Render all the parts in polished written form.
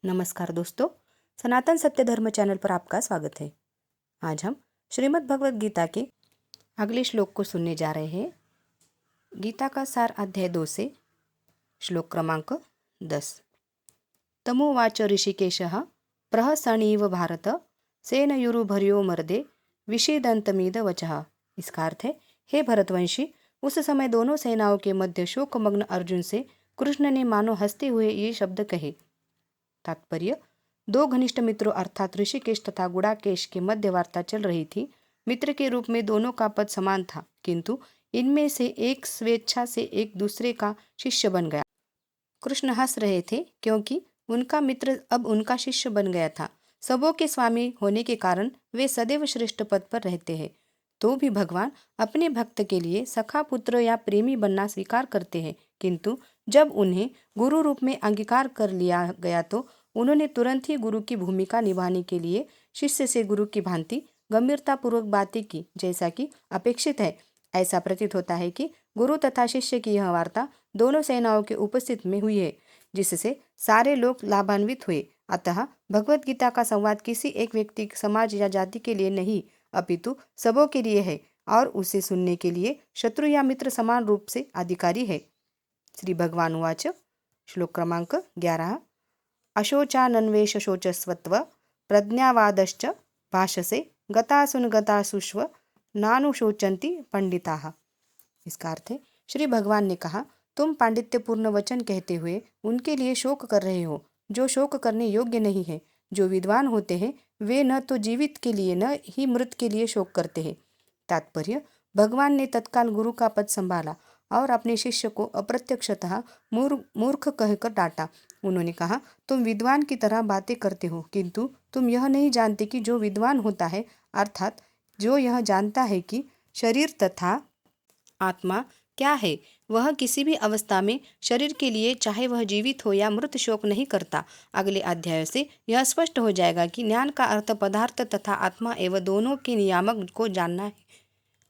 नमस्कार दोस्तों, सनातन सत्य धर्म चैनल पर आपका स्वागत है। आज हम श्रीमद् भगवद गीता के अगले श्लोक को सुनने जा रहे हैं। गीता का सार अध्याय 2 से श्लोक क्रमांक 10। तमोवाच ऋषिकेशः प्रहसणीव भारत सेनयुरुभर्यो मर्दे विषेदंतमीद वचः। इसका अर्थ है, हे भरतवंशी, उस समय दोनों सेनाओं के मध्य शोकमग्न अर्जुन से कृष्ण ने मानो हंसते हुए ये शब्द कहे। तात्पर्य: दो घनिष्ठ मित्रों अर्थात ऋषिकेश तथा गुड़ाकेश के मध्य वार्ता चल रही थी। मित्र के रूप में दोनों का पद समान था, किंतु इनमें से एक स्वेच्छा से एक दूसरे का शिष्य बन गया। कृष्ण हंस रहे थे क्योंकि उनका मित्र अब उनका शिष्य बन गया था। सबों के स्वामी होने के कारण वे सदैव श्रेष्ठ पद पर रहते हैं। तो भी भगवान अपने भक्त के लिए सखा, पुत्र या प्रेमी बनना स्वीकार करते हैं, किंतु जब उन्हें गुरु रूप में अंगीकार कर लिया गया तो उन्होंने तुरंत ही गुरु की भूमिका निभाने के लिए शिष्य से गुरु की भांति गंभीरतापूर्वक बातें की, जैसा कि अपेक्षित है। ऐसा प्रतीत होता है कि गुरु तथा शिष्य की यह वार्ता दोनों सेनाओं के उपस्थित में हुई है, जिससे सारे लोग लाभान्वित हुए। अतः भगवत गीता का संवाद किसी एक व्यक्ति, समाज या जाति के लिए नहीं, अपितु सबों के लिए है और उसे सुनने के लिए शत्रु या मित्र समान रूप से अधिकारी है। श्री भगवान उवाच। श्लोक क्रमांक 11। अशोचानन्वेष शोचस्वत्व प्रज्ञावादश्च भाषसे गतासुन गतासुष्व नानुशोचन्ति पंडिताः। इसका अर्थ है, श्री भगवान ने कहा, तुम पांडित्यपूर्ण वचन कहते हुए उनके लिए शोक कर रहे हो जो शोक करने योग्य नहीं है। जो विद्वान होते हैं वे न तो जीवित के लिए न ही मृत के लिए शोक करते हैं। तात्पर्य: भगवान ने तत्काल गुरु का पद संभाला और अपने शिष्य को अप्रत्यक्षतः मूर्ख कहकर डांटा। उन्होंने कहा, तुम विद्वान की तरह बातें करते हो, किंतु तुम यह नहीं जानते कि जो विद्वान होता है, अर्थात जो यह जानता है कि शरीर तथा आत्मा क्या है, वह किसी भी अवस्था में शरीर के लिए, चाहे वह जीवित हो या मृत, शोक नहीं करता। अगले अध्याय से यह स्पष्ट हो जाएगा कि ज्ञान का अर्थ पदार्थ तथा आत्मा एवं दोनों के नियामक को जानना है।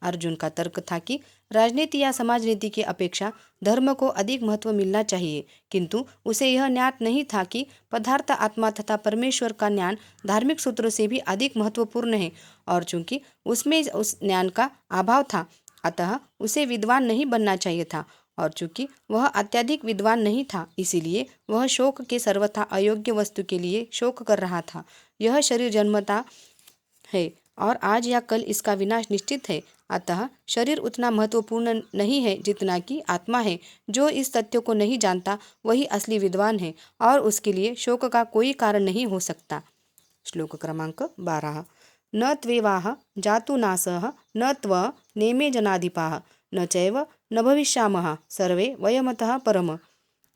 अर्जुन का तर्क था कि राजनीति या समाज नीति की अपेक्षा धर्म को अधिक महत्व मिलना चाहिए, किंतु उसे यह ज्ञात नहीं था कि पदार्थ, आत्मा तथा परमेश्वर का ज्ञान धार्मिक सूत्रों से भी अधिक महत्वपूर्ण है, और चूंकि उसमें उस ज्ञान का अभाव था, अतः उसे विद्वान नहीं बनना चाहिए था, और चूंकि वह अत्यधिक विद्वान नहीं था, इसीलिए वह शोक के सर्वथा अयोग्य वस्तु के लिए शोक कर रहा था। यह शरीर जन्मता है और आज या कल इसका विनाश निश्चित है। अतः शरीर उतना महत्वपूर्ण नहीं है जितना कि आत्मा है। जो इस तथ्य को नहीं जानता वही असली विद्वान है और उसके लिए शोक का कोई कारण नहीं हो सकता। श्लोक क्रमांक 12। न त्वेवाह जातु नासः न त्व नेमे जनाधिपाः न चैव न भविष्यामः सर्वे वयमतः परम।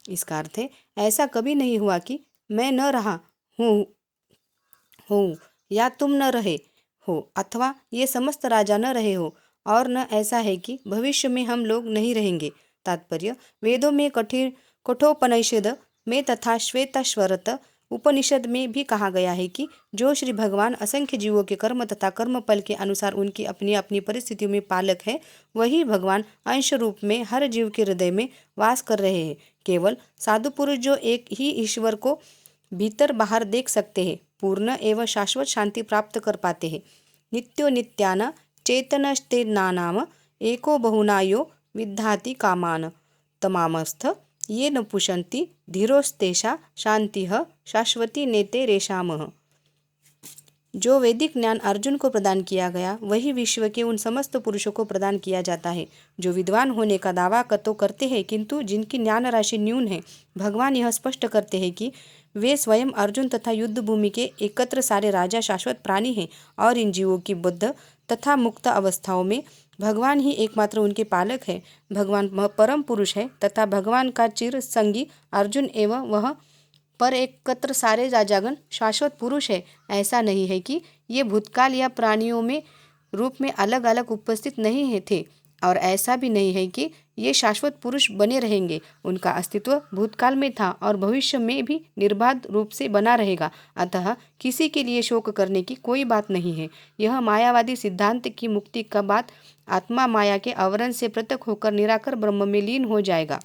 इसका अर्थ है, ऐसा कभी नहीं हुआ कि मैं न रहा हूँ या तुम न रहे हो, अथवा ये समस्त राजा न रहे हो, और न ऐसा है कि भविष्य में हम लोग नहीं रहेंगे। तात्पर्य: वेदों में कठोपनिषद में तथा श्वेताश्वरत उपनिषद में भी कहा गया है कि जो श्री भगवान असंख्य जीवों के कर्म तथा कर्म फल के अनुसार उनकी अपनी अपनी परिस्थितियों में पालक है, वही भगवान अंश रूप में हर जीव के हृदय में वास कर रहे हैं। केवल साधु पुरुष जो एक ही ईश्वर को भीतर बाहर देख सकते हैं, पूर्ण एवं शाश्वत शांति प्राप्त कर पाते हैं। नित्यो नित्यान चेतनस्तेनानाम एको बहुनायो विद्धाति कामान तमामस्थ ये न पुषन्ति धीरोस्तेषा शांतिः शाश्वती नेते रेषामः। जो वैदिक ज्ञान अर्जुन को प्रदान किया गया, वही विश्व के उन समस्त पुरुषों को प्रदान किया जाता है जो विद्वान होने का दावा तो करते हैं, किंतु जिनकी ज्ञान राशि न्यून है। भगवान यह स्पष्ट करते हैं कि वे स्वयं अर्जुन तथा युद्ध भूमि के एकत्र सारे राजा शाश्वत प्राणी हैं, और इन जीवों की बुद्ध तथा मुक्त अवस्थाओं में भगवान ही एकमात्र उनके पालक है। भगवान परम पुरुष है तथा भगवान का चिर संगी अर्जुन एवं वह पर एकत्र सारे राजागण शाश्वत पुरुष है। ऐसा नहीं है कि ये भूतकाल या प्राणियों में रूप में अलग अलग उपस्थित नहीं थे, और ऐसा भी नहीं है कि ये शाश्वत पुरुष बने रहेंगे। उनका अस्तित्व भूतकाल में था और भविष्य में भी निर्बाध रूप से बना रहेगा। अतः किसी के लिए शोक करने की कोई बात नहीं है। यह मायावादी सिद्धांत की मुक्ति का बात, आत्मा माया के आवरण से पृथक होकर निराकार ब्रह्म में लीन हो जाएगा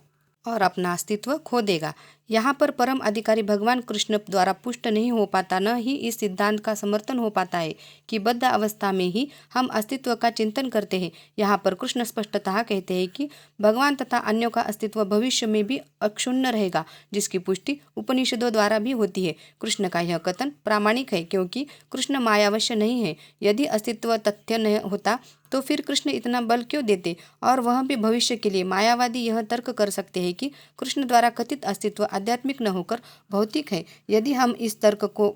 और अपना अस्तित्व खो देगा। यहाँ पर परम अधिकारी भगवान कृष्ण द्वारा पुष्ट नहीं हो पाता, न ही इस सिद्धांत का समर्थन हो पाता है कि बद्ध अवस्था में ही हम अस्तित्व का चिंतन करते हैं। यहाँ पर कृष्ण स्पष्टतः कहते हैं कि भगवान तथा अन्यों का अस्तित्व भविष्य में भी अक्षुण्ण रहेगा, जिसकी पुष्टि उपनिषदों द्वारा भी होती है। कृष्ण का यह कथन प्रामाणिक है, क्योंकि कृष्ण मायावश नहीं है। यदि अस्तित्व तथ्य नहीं होता तो फिर कृष्ण इतना बल क्यों देते, और वह भी भविष्य के लिए। मायावादी यह तर्क कर सकते हैं कि कृष्ण द्वारा कथित अस्तित्व आध्यात्मिक न होकर भौतिक है। यदि हम इस तर्क को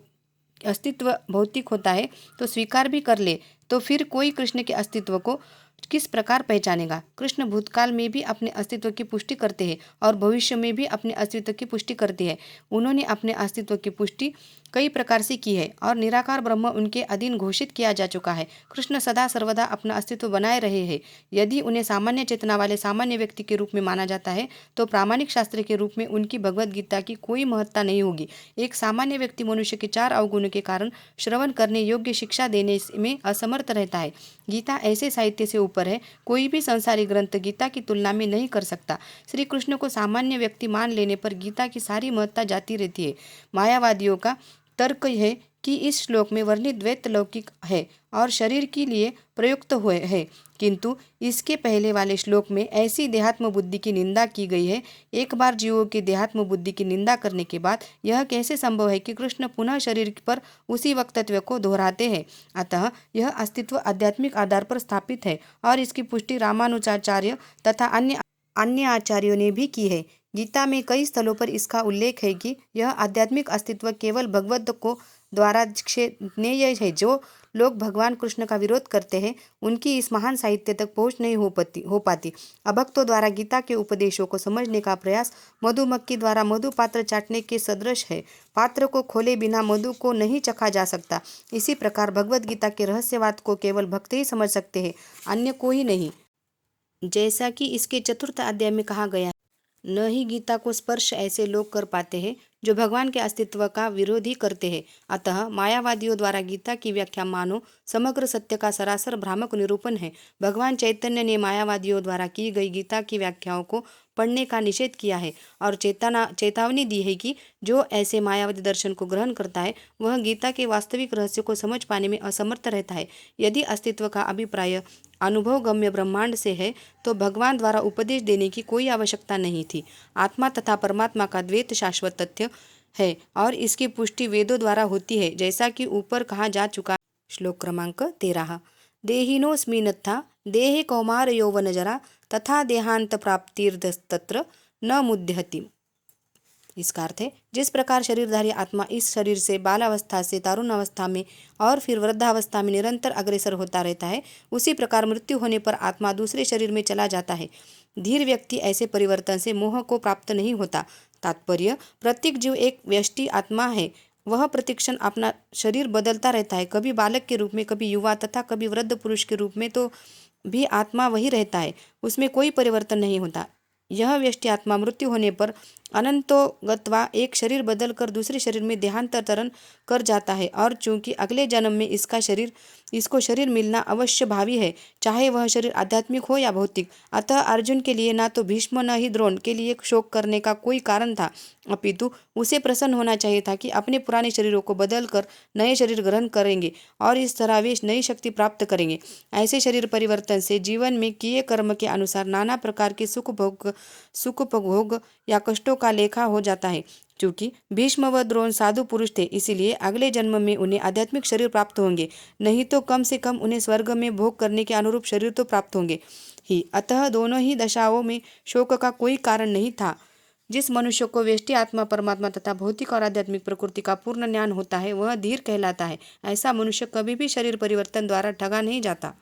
अस्तित्व भौतिक होता है तो स्वीकार भी कर ले, तो फिर कोई कृष्ण के अस्तित्व को किस प्रकार पहचानेगा। कृष्ण भूतकाल में भी अपने अस्तित्व की पुष्टि करते हैं और भविष्य में भी अपने अस्तित्व की पुष्टि करते हैं। उन्होंने अपने अस्तित्व की पुष्टि कई प्रकार से की है और निराकार ब्रह्म उनके अधीन घोषित किया जा चुका है। कृष्ण सदा सर्वदा अपना अस्तित्व बनाए रहे हैं। यदि उन्हें सामान्य चेतना वाले सामान्य व्यक्ति के रूप में माना जाता है तो प्रामाणिक शास्त्र के रूप में उनकी भगवद गीता की कोई महत्ता नहीं होगी। एक सामान्य व्यक्ति मनुष्य के 4 अवगुणों के कारण श्रवण करने योग्य शिक्षा देने में असमर्थ रहता है। गीता ऐसे साहित्य से ऊपर है, कोई भी संसारी ग्रंथ गीता की तुलना में नहीं कर सकता। श्री कृष्ण को सामान्य व्यक्ति मान लेने पर गीता की सारी महत्ता जाती रहती है। मायावादियों का तर्क है कि इस श्लोक में वर्णित द्वैत लौकिक है और शरीर के लिए प्रयुक्त हुए है, किंतु इसके पहले वाले श्लोक में ऐसी देहात्म बुद्धि की निंदा की गई है। एक बार जीवों की देहात्म बुद्धि की निंदा करने के बाद यह कैसे संभव है कि कृष्ण पुनः शरीर पर उसी वक्तव्य को दोहराते हैं। अतः यह अस्तित्व आध्यात्मिक आधार पर स्थापित है और इसकी पुष्टि रामानुजाचार्य तथा अन्य आचार्यों ने भी की है। गीता में कई स्थलों पर इसका उल्लेख है कि यह आध्यात्मिक अस्तित्व केवल भगवत को द्वारा क्षेत्रीय है। जो लोग भगवान कृष्ण का विरोध करते हैं उनकी इस महान साहित्य तक पहुंच नहीं हो पाती। अभक्तों द्वारा गीता के उपदेशों को समझने का प्रयास मधुमक्खी द्वारा मधु पात्र चाटने के सदृश है। पात्र को खोले बिना मधु को नहीं चखा जा सकता। इसी प्रकार भगवद गीता के रहस्यवाद को केवल भक्त ही समझ सकते हैं, अन्य कोई नहीं। जैसा कि इसके 4th अध्याय में कहा गया, न ही गीता को स्पर्श ऐसे लोग कर पाते हैं जो भगवान के अस्तित्व का विरोध ही करते हैं। अतः मायावादियों द्वारा गीता की व्याख्या मानो समग्र सत्य का सरासर भ्रामक निरूपण है। भगवान चैतन्य ने मायावादियों द्वारा की गई गीता की व्याख्याओं को पढ़ने का निषेध किया है और चेतावनी दी है कि जो ऐसे मायावादी दर्शन को ग्रहण करता है वह गीता के वास्तविक रहस्य को समझ पाने में असमर्थ रहता है। यदि अस्तित्व का अभिप्राय अनुभव गम्य ब्रह्मांड से है तो भगवान द्वारा उपदेश देने की कोई आवश्यकता नहीं थी। आत्मा तथा परमात्मा का द्वैत शाश्वत तथ्य है और इसकी पुष्टि वेदों द्वारा होती है, जैसा कि ऊपर कहा जा चुका। श्लोक क्रमांक 13। देहिनोऽस्मिन्नथा देहे कौमार यौवन जरा तथा देहांत प्राप्तिर्तत्र न मुद्यति। इसका अर्थ है, जिस प्रकार शरीरधारी आत्मा इस शरीर से बालावस्था से तारुण अवस्था में और फिर वृद्धावस्था में निरंतर अग्रसर होता रहता है, उसी प्रकार मृत्यु होने पर आत्मा दूसरे शरीर में चला जाता है। धीर व्यक्ति ऐसे परिवर्तन से मोह को प्राप्त नहीं होता। तात्पर्य, प्रत्येक जीव एक व्यष्टि आत्मा है। वह प्रतिक्षण अपना शरीर बदलता रहता है, कभी बालक के रूप में, कभी युवा तथा कभी वृद्ध पुरुष के रूप में, तो भी आत्मा वही रहता है, उसमें कोई परिवर्तन नहीं होता। यह व्यष्टि आत्मा मृत्यु होने पर अनंतो गत्वा एक शरीर बदलकर दूसरे शरीर में देहांतरण कर जाता है और चूंकि अगले जन्म में इसको शरीर मिलना अवश्य भावी है, चाहे वह शरीर आध्यात्मिक हो या भौतिक। अतः अर्जुन के लिए ना तो भीष्म न ही द्रोण के लिए शोक करने का कोई कारण था, अपितु उसे प्रसन्न होना चाहिए था कि अपने पुराने शरीरों को बदलकर नए शरीर ग्रहण करेंगे और इस तरह वे नई शक्ति प्राप्त करेंगे। ऐसे शरीर परिवर्तन से जीवन में किए कर्म के अनुसार नाना प्रकार के सुख भोग या कष्टों का लेखा हो जाता है। चूंकि भीष्म व द्रोण साधु पुरुष थे, इसीलिए अगले जन्म में उन्हें आध्यात्मिक शरीर प्राप्त होंगे, नहीं तो कम से कम उन्हें स्वर्ग में भोग करने के अनुरूप शरीर तो प्राप्त होंगे ही। अतः दोनों ही दशाओं में शोक का कोई कारण नहीं था। जिस मनुष्य को व्यष्टि आत्मा परमात्मा तथा भौतिक और आध्यात्मिक प्रकृति का पूर्ण ज्ञान होता है वह धीर कहलाता है। ऐसा मनुष्य कभी भी शरीर परिवर्तन द्वारा ठगा नहीं जाता।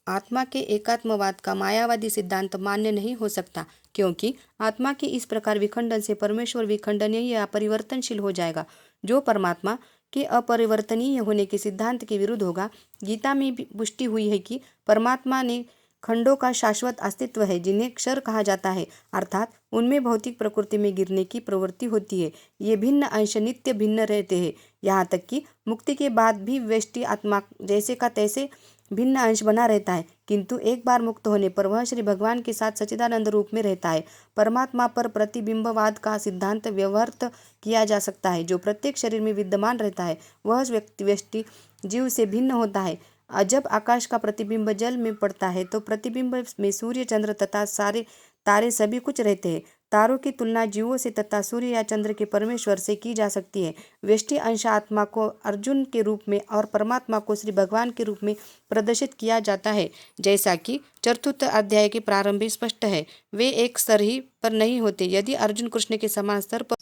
आत्मा के एकात्मवाद का मायावादी सिद्धांत मान्य नहीं हो सकता, क्योंकि आत्मा के इस प्रकार विखंडन से परमेश्वर विखंडनीय या परिवर्तनशील हो जाएगा, जो परमात्मा के अपरिवर्तनीय होने के सिद्धांत के विरुद्ध होगा। गीता में भी पुष्टि हुई है कि परमात्मा ने खंडों का शाश्वत अस्तित्व है, जिन्हें क्षर कहा जाता है, अर्थात उनमें भौतिक प्रकृति में गिरने की प्रवृत्ति होती है। ये भिन्न अंश नित्य भिन्न रहते हैं, यहाँ तक कि मुक्ति के बाद भी व्यष्टि आत्मा जैसे का तैसे भिन्न अंश बना रहता है, किंतु एक बार मुक्त होने पर वह श्री भगवान के साथ सच्चिदानंद रूप में रहता है। परमात्मा पर प्रतिबिंबवाद का सिद्धांत व्यवहृत किया जा सकता है। जो प्रत्येक शरीर में विद्यमान रहता है वह व्यष्टि जीव से भिन्न होता है। जब आकाश का प्रतिबिंब जल में पड़ता है तो प्रतिबिंब में सूर्य, चंद्र तथा सारे तारे सभी कुछ रहते हैं। तारों की तुलना जीवों से तथा सूर्य या चंद्र के परमेश्वर से की जा सकती है। व्यष्टि अंश आत्मा को अर्जुन के रूप में और परमात्मा को श्री भगवान के रूप में प्रदर्शित किया जाता है, जैसा कि चतुर्थ अध्याय के प्रारंभ में स्पष्ट है। वे एक स्तर ही पर नहीं होते। यदि अर्जुन कृष्ण के समान स्तर पर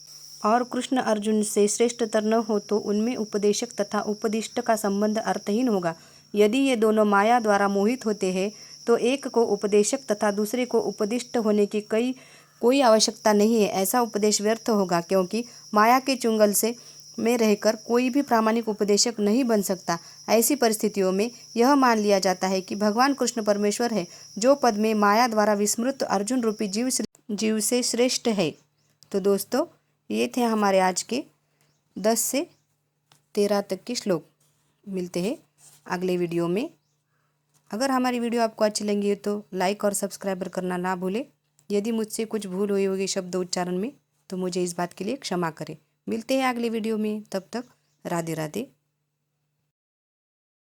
और कृष्ण अर्जुन से श्रेष्ठतर न हो तो उनमें उपदेशक तथा उपदिष्ट का संबंध अर्थहीन होगा। यदि ये दोनों माया द्वारा मोहित होते हैं तो एक को उपदेशक तथा दूसरे को उपदिष्ट होने की कोई आवश्यकता नहीं है। ऐसा उपदेश व्यर्थ होगा, क्योंकि माया के चुंगल से में रहकर कोई भी प्रामाणिक उपदेशक नहीं बन सकता। ऐसी परिस्थितियों में यह मान लिया जाता है कि भगवान कृष्ण परमेश्वर है, जो पद में माया द्वारा विस्मृत अर्जुन रूपी जीव से श्रेष्ठ है। तो दोस्तों, ये थे हमारे आज के 10 से 13 तक के श्लोक। मिलते हैं अगले वीडियो में। अगर हमारी वीडियो आपको अच्छी लगी तो लाइक और सब्सक्राइबर करना ना भूलें। यदि मुझसे कुछ भूल हुई होगी शब्द उच्चारण में तो मुझे इस बात के लिए क्षमा करें। मिलते हैं अगले वीडियो में, तब तक राधे राधे।